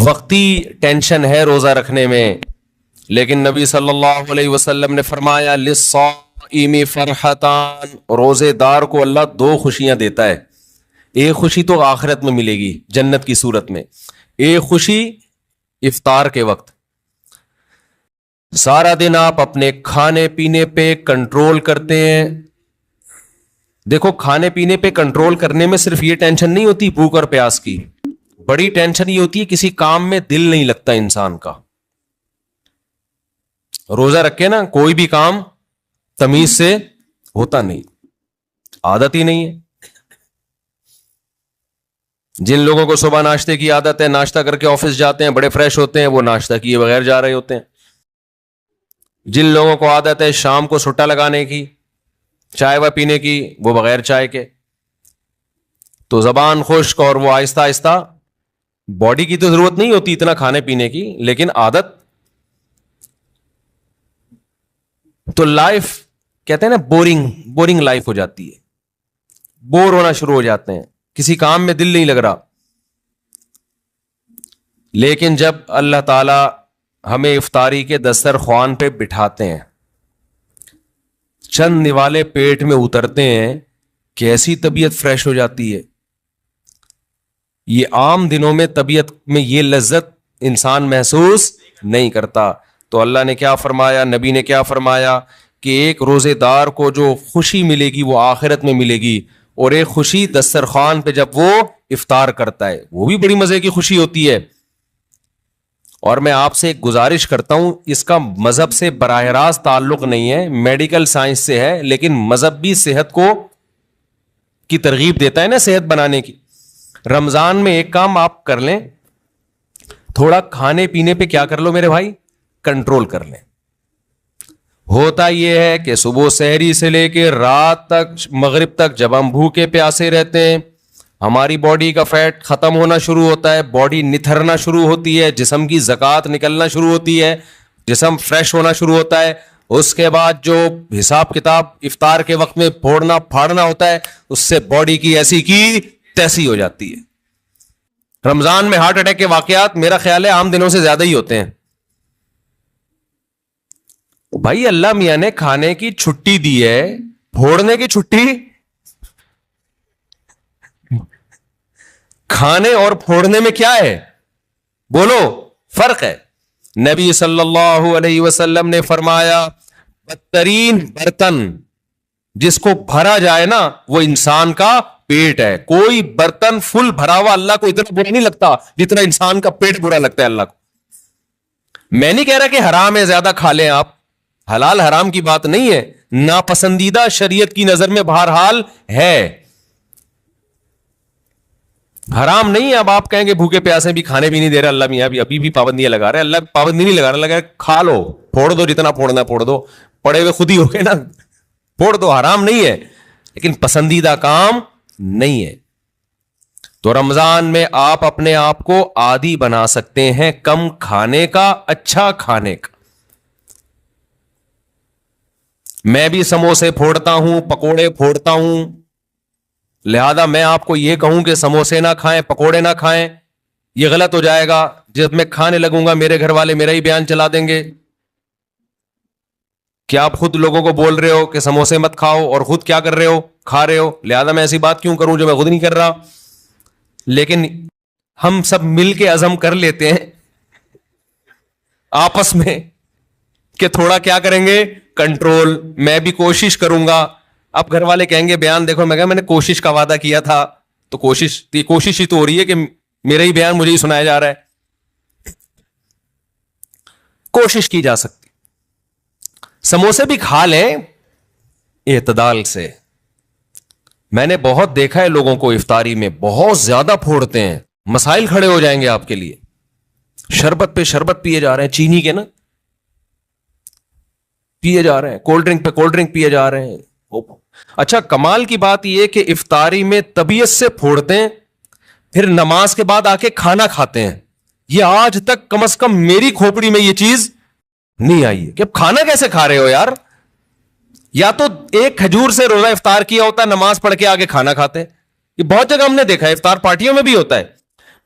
وقتی ٹینشن ہے روزہ رکھنے میں، لیکن نبی صلی اللہ علیہ وسلم نے فرمایا للصائم فرحتان، روزے دار کو اللہ دو خوشیاں دیتا ہے. ایک خوشی تو آخرت میں ملے گی جنت کی صورت میں، ایک خوشی افطار کے وقت. سارا دن آپ اپنے کھانے پینے پہ کنٹرول کرتے ہیں. دیکھو کھانے پینے پہ کنٹرول کرنے میں صرف یہ ٹینشن نہیں ہوتی بھوک اور پیاس کی، بڑی ٹینشن یہ ہوتی ہے کسی کام میں دل نہیں لگتا انسان کا. روزہ رکھے نا کوئی بھی کام تمیز سے ہوتا نہیں، عادت ہی نہیں ہے. جن لوگوں کو صبح ناشتے کی عادت ہے، ناشتہ کر کے آفس جاتے ہیں، بڑے فریش ہوتے ہیں، وہ ناشتہ کیے بغیر جا رہے ہوتے ہیں. جن لوگوں کو عادت ہے شام کو سٹا لگانے کی، چائے و پینے کی، وہ بغیر چائے کے. تو زبان خشک اور وہ آہستہ آہستہ، باڈی کی تو ضرورت نہیں ہوتی اتنا کھانے پینے کی، لیکن عادت. تو لائف کہتے ہیں نا بورنگ لائف ہو جاتی ہے، بور ہونا شروع ہو جاتے ہیں، کسی کام میں دل نہیں لگ رہا. لیکن جب اللہ تعالی ہمیں افطاری کے دسترخوان پہ بٹھاتے ہیں، چند نوالے پیٹ میں اترتے ہیں، کیسی طبیعت فریش ہو جاتی ہے. یہ عام دنوں میں طبیعت میں یہ لذت انسان محسوس نہیں کرتا. تو اللہ نے کیا فرمایا، نبی نے کیا فرمایا کہ ایک روزے دار کو جو خوشی ملے گی وہ آخرت میں ملے گی، اور ایک خوشی دسترخوان پہ جب وہ افطار کرتا ہے وہ بھی بڑی مزے کی خوشی ہوتی ہے. اور میں آپ سے ایک گزارش کرتا ہوں، اس کا مذہب سے براہ راست تعلق نہیں ہے، میڈیکل سائنس سے ہے، لیکن مذہب بھی صحت کو کی ترغیب دیتا ہے نا صحت بنانے کی. رمضان میں ایک کام آپ کر لیں، تھوڑا کھانے پینے پہ کیا کر لو میرے بھائی، کنٹرول کر لیں. ہوتا یہ ہے کہ صبح سحری سے لے کے رات تک، مغرب تک جب ہم بھوکے پیاسے رہتے ہیں، ہماری باڈی کا فیٹ ختم ہونا شروع ہوتا ہے، باڈی نتھرنا شروع ہوتی ہے، جسم کی زکوٰۃ نکلنا شروع ہوتی ہے، جسم فریش ہونا شروع ہوتا ہے. اس کے بعد جو حساب کتاب افطار کے وقت میں پھوڑنا پھاڑنا ہوتا ہے، اس سے باڈی کی ایسی کی تیسی ہو جاتی ہے. رمضان میں ہارٹ اٹیک کے واقعات میرا خیال ہے عام دنوں سے زیادہ ہی ہوتے ہیں. بھائی اللہ میاں نے کھانے کی چھٹی دی ہے، پھوڑنے کی چھٹی، کھانے اور پھوڑنے میں کیا ہے بولو، فرق ہے. نبی صلی اللہ علیہ وسلم نے فرمایا بدترین برتن جس کو بھرا جائے نا وہ انسان کا پیٹ ہے. کوئی برتن فل بھرا ہوا اللہ کو اتنا برا نہیں لگتا جتنا انسان کا پیٹ برا لگتا ہے اللہ کو. میں نہیں کہہ رہا کہ حرام ہے زیادہ کھا لیں آپ، حلال حرام کی بات نہیں ہے، ناپسندیدہ شریعت کی نظر میں بہرحال ہے، حرام نہیں ہے. اب آپ کہیں گے بھوکے پیاسے بھی کھانے بھی نہیں دے رہے اللہ میاں، ابھی بھی پابندیاں لگا رہے. اللہ پابندی نہیں لگا رہا، لگا کھا لو، پھوڑ دو، جتنا پھوڑنا پھوڑ دو، پڑے ہوئے خود ہی ہو گئے نا، پھوڑ دو. حرام نہیں ہے لیکن پسندیدہ کام نہیں ہے. تو رمضان میں آپ اپنے آپ کو عادی بنا سکتے ہیں کم کھانے کا، اچھا کھانے کا. میں بھی سموسے پھوڑتا ہوں، پکوڑے پھوڑتا ہوں، لہذا میں آپ کو یہ کہوں کہ سموسے نہ کھائیں، پکوڑے نہ کھائیں، یہ غلط ہو جائے گا. جب میں کھانے لگوں گا میرے گھر والے میرا ہی بیان چلا دیں گے کہ آپ خود لوگوں کو بول رہے ہو کہ سموسے مت کھاؤ اور خود کیا کر رہے ہو، کھا رہے ہو. لہذا میں ایسی بات کیوں کروں جو میں خود نہیں کر رہا. لیکن ہم سب مل کے عزم کر لیتے ہیں آپس میں کہ تھوڑا کیا کریں گے، کنٹرول. میں بھی کوشش کروں گا. اب گھر والے کہیں گے بیان دیکھو، میں کہا میں نے کوشش کا وعدہ کیا تھا، تو کوشش ہی تو ہو رہی ہے کہ میرا ہی بیان مجھے ہی سنایا جا رہا ہے. کوشش کی جا سکتی. سموسے بھی کھا لیں اعتدال سے. میں نے بہت دیکھا ہے لوگوں کو افطاری میں بہت زیادہ پھوڑتے ہیں، مسائل کھڑے ہو جائیں گے آپ کے لیے. شربت پہ شربت پیے جا رہے ہیں، چینی کے نا پیے جا رہے ہیں، کولڈ ڈرنک پہ کولڈ ڈرنک پیے جا رہے ہیں. اچھا کمال کی بات یہ کہ افطاری میں طبیعت سے پھوڑتے ہیں، پھر نماز کے بعد آ کے کھانا کھاتے ہیں. یہ آج تک کم از کم میری کھوپڑی میں یہ چیز نہیں آئی ہے کہ اب کھانا کیسے کھا رہے ہو یار. یا تو ایک کھجور سے روزہ افطار کیا ہوتا ہے، نماز پڑھ کے آگے کھانا کھاتے ہیں. یہ بہت جگہ ہم نے دیکھا ہے، افطار پارٹیوں میں بھی ہوتا ہے.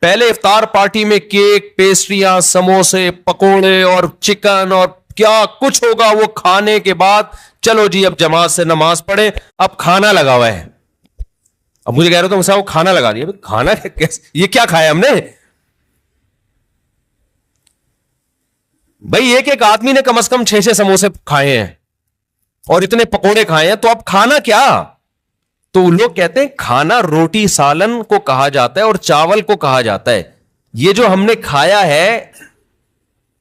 پہلے افطار پارٹی میں کیک، پیسٹریاں، سموسے، پکوڑے اور چکن اور کیا کچھ ہوگا، وہ کھانے کے بعد چلو جی اب جماعت سے نماز پڑھے، اب کھانا لگا ہوا ہے. اب مجھے کہہ رہے ہو تو کھانا لگا دیا. کھانا یہ کیا کھایا ہم نے بھائی؟ ایک آدمی نے کم از کم 6 سموسے کھائے ہیں اور اتنے پکوڑے کھائے ہیں، تو اب کھانا کیا؟ تو لوگ کہتے ہیں کھانا روٹی سالن کو کہا جاتا ہے اور چاول کو کہا جاتا ہے. یہ جو ہم نے کھایا ہے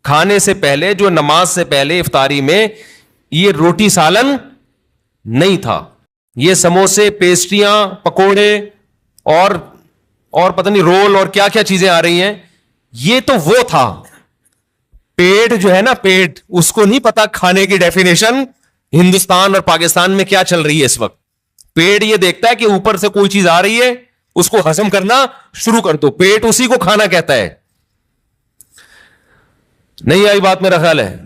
کھانے سے پہلے، جو نماز سے پہلے افطاری میں، یہ روٹی سالن نہیں تھا. یہ سموسے، پیسٹریاں، پکوڑے اور پتہ نہیں رول اور کیا کیا چیزیں آ رہی ہیں، یہ تو وہ تھا. پیٹ جو ہے نا، پیٹ، اس کو نہیں پتا کھانے کی ڈیفینیشن ہندوستان اور پاکستان میں کیا چل رہی ہے اس وقت. پیٹ یہ دیکھتا ہے کہ اوپر سے کوئی چیز آ رہی ہے، اس کو ہضم کرنا شروع کر دو. پیٹ اسی کو کھانا کہتا ہے. نہیں آئی بات میرا خیال ہے.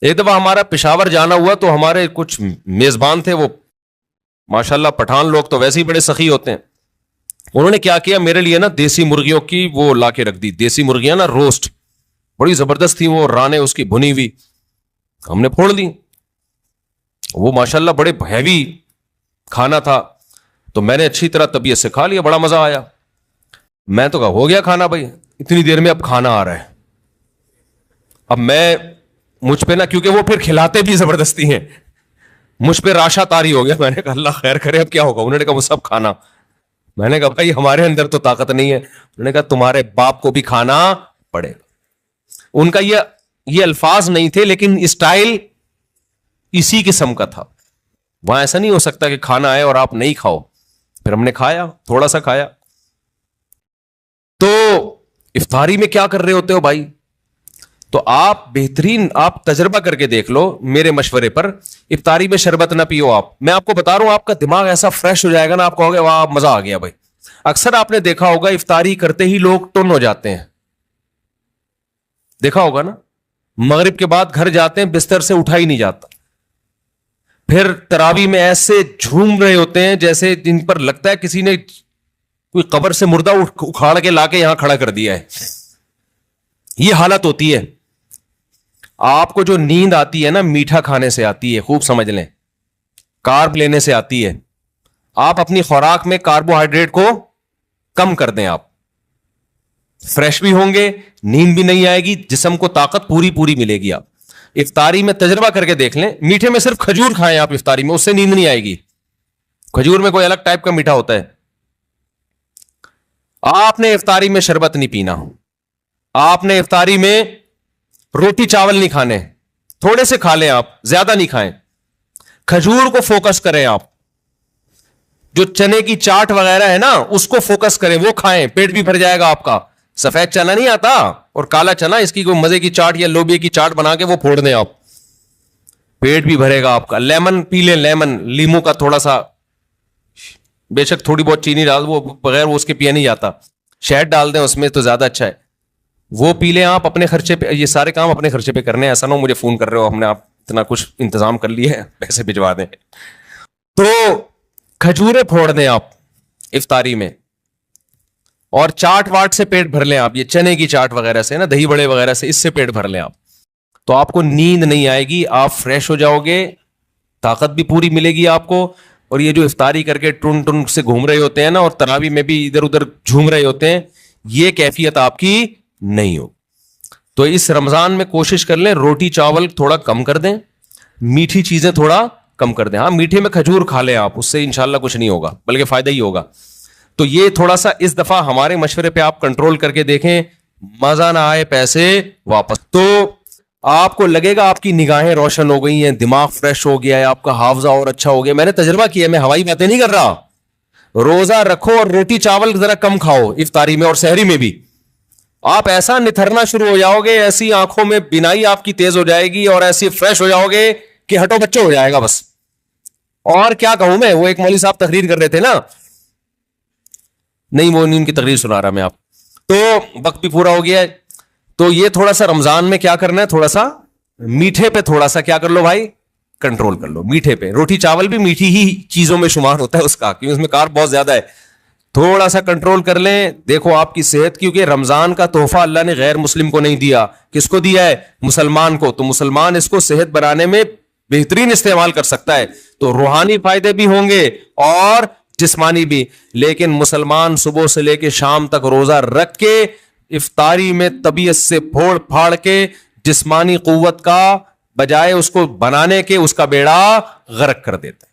ایک دفعہ ہمارا پشاور جانا ہوا تو ہمارے کچھ میزبان تھے، وہ ماشاءاللہ پٹھان لوگ تو ویسے ہی بڑے سخی ہوتے ہیں. انہوں نے کیا کیا، میرے لیے نا دیسی مرغیوں کی وہ لا کے رکھ دی. دیسی مرغیاں نا روسٹ، بڑی زبردست تھی وہ، رانے اس کی بھنی ہوئی. ہم نے پھوڑ لی. وہ ماشاءاللہ بڑے ہیوی کھانا تھا، تو میں نے اچھی طرح طبیعت سے کھا لیا، بڑا مزہ آیا. میں تو کہا ہو گیا کھانا بھائی، اتنی دیر میں اب کھانا آ رہا ہے. اب مجھ پہ نا، کیونکہ وہ پھر کھلاتے بھی زبردستی ہیں، مجھ پہ راشا تاری ہو گیا. میں نے کہا اللہ خیر کرے، اب کیا ہوگا. انہوں نے کہا وہ سب کھانا. میں نے کہا بھائی ہمارے اندر تو طاقت نہیں ہے. انہوں نے کہا تمہارے باپ کو بھی کھانا پڑے گا. ان کا یہ الفاظ نہیں تھے، لیکن اسٹائل اسی قسم کا تھا. وہاں ایسا نہیں ہو سکتا کہ کھانا آئے اور آپ نہیں کھاؤ. پھر ہم نے کھایا، تھوڑا سا کھایا. تو افطاری میں کیا کر رہے ہوتے ہو بھائی؟ تو آپ بہترین آپ تجربہ کر کے دیکھ لو میرے مشورے پر. افطاری میں شربت نہ پیو. میں آپ کو بتا رہا ہوں، آپ کا دماغ ایسا فریش ہو جائے گا نا، آپ کہو گے واہ مزہ آ گیا بھائی. اکثر آپ نے دیکھا ہوگا افطاری کرتے ہی لوگ ٹن ہو جاتے ہیں، دیکھا ہوگا نا. مغرب کے بعد گھر جاتے ہیں، بستر سے اٹھا ہی نہیں جاتا. پھر تراوی میں ایسے جھوم رہے ہوتے ہیں جیسے جن پر لگتا ہے کسی نے کوئی قبر سے مردہ اکھاڑ کے لا کے یہاں کھڑا کر دیا ہے. یہ حالت ہوتی ہے. آپ کو جو نیند آتی ہے نا، میٹھا کھانے سے آتی ہے، خوب سمجھ لیں. کارب لینے سے آتی ہے. آپ اپنی خوراک میں کاربوہائیڈریٹ کو کم کر دیں، آپ فریش بھی ہوں گے، نیند بھی نہیں آئے گی، جسم کو طاقت پوری ملے گی. آپ افطاری میں تجربہ کر کے دیکھ لیں. میٹھے میں صرف کھجور کھائیں آپ افطاری میں، اس سے نیند نہیں آئے گی. کھجور میں کوئی الگ ٹائپ کا میٹھا ہوتا ہے. آپ نے افطاری میں شربت نہیں پینا. آپ نے افطاری میں روٹی چاول نہیں کھانے. تھوڑے سے کھا لیں، آپ زیادہ نہیں کھائیں. کھجور کو فوکس کریں. آپ جو چنے کی چاٹ وغیرہ ہے نا، اس کو فوکس کریں، وہ کھائیں، پیٹ بھی بھر جائے گا آپ کا. سفید چنا نہیں آتا اور کالا چنا، اس کی کوئی مزے کی چاٹ یا لوبیا کی چاٹ بنا کے وہ پھوڑ دیں آپ، پیٹ بھی بھرے گا آپ کا. لیمن پی لیں، لیمن، لیمو کا تھوڑا سا، بے شک تھوڑی بہت چینی ڈال، وہ بغیر وہ اس کے پیا نہیں جاتا. شہد ڈال دیں اس میں تو زیادہ اچھا ہے. وہ پی لیں آپ اپنے خرچے پہ. یہ سارے کام اپنے خرچے پہ کرنے ہیں. ایسا نہ ہو مجھے فون کر رہے ہو ہم نے آپ اتنا کچھ انتظام کر لیا ہے، پیسے بھجوا دیں. تو کھجورے پھوڑ دیں آپ افطاری میں، اور چاٹ واٹ سے پیٹ بھر لیں آپ. یہ چنے کی چاٹ وغیرہ سے نا، دہی بڑے وغیرہ سے، اس سے پیٹ بھر لیں آپ. تو آپ کو نیند نہیں آئے گی، آپ فریش ہو جاؤ گے، طاقت بھی پوری ملے گی آپ کو. اور یہ جو افطاری کر کے ٹن سے گھوم رہے ہوتے ہیں نا، اور تراوی میں بھی ادھر ادھر جھوم رہے ہوتے ہیں، یہ کیفیت آپ کی نہیں ہو. تو اس رمضان میں کوشش کر لیں روٹی چاول تھوڑا کم کر دیں، میٹھی چیزیں تھوڑا کم کر دیں. ہاں میٹھے میں کھجور کھا لیں آپ، اس سے انشاءاللہ کچھ نہیں ہوگا بلکہ فائدہ ہی ہوگا. تو یہ تھوڑا سا اس دفعہ ہمارے مشورے پہ آپ کنٹرول کر کے دیکھیں، مزہ نہ آئے پیسے واپس. تو آپ کو لگے گا آپ کی نگاہیں روشن ہو گئی ہیں، دماغ فریش ہو گیا ہے، آپ کا حافظہ اور اچھا ہو گیا. میں نے تجربہ کیا، میں ہوائی باتیں نہیں کر رہا. روزہ رکھو اور روٹی چاول ذرا کم کھاؤ افطاری میں اور سحری میں بھی. آپ ایسا نتھرنا شروع ہو جاؤ گے، ایسی آنکھوں میں بینائی آپ کی تیز ہو جائے گی اور ایسی فریش ہو جاؤ گے کہ ہٹو بچوں ہو جائے گا بس. اور کیا کہوں میں، وہ ایک مولوی صاحب تقریر کر رہے تھے نا، نہیں وہ ان کی تقریر سنا رہا میں آپ. تو وقت بھی پورا ہو گیا ہے. تو یہ تھوڑا سا رمضان میں کیا کرنا ہے، تھوڑا سا میٹھے پہ تھوڑا سا کیا کر لو بھائی، کنٹرول کر لو. میٹھے پہ، روٹی چاول بھی میٹھی ہی چیزوں میں شمار ہوتا ہے اس کا، کیونکہ اس میں کارب بہت زیادہ ہے. تھوڑا سا کنٹرول کر لیں. دیکھو آپ کی صحت, کیونکہ رمضان کا تحفہ اللہ نے غیر مسلم کو نہیں دیا, کس کو دیا ہے؟ مسلمان کو. تو مسلمان اس کو صحت بنانے میں بہترین استعمال کر سکتا ہے, تو روحانی فائدے بھی ہوں گے اور جسمانی بھی. لیکن مسلمان صبح سے لے کے شام تک روزہ رکھ کے افطاری میں طبیعت سے پھوڑ پھاڑ کے جسمانی قوت کا بجائے اس کو بنانے کے اس کا بیڑا غرق کر دیتا ہے.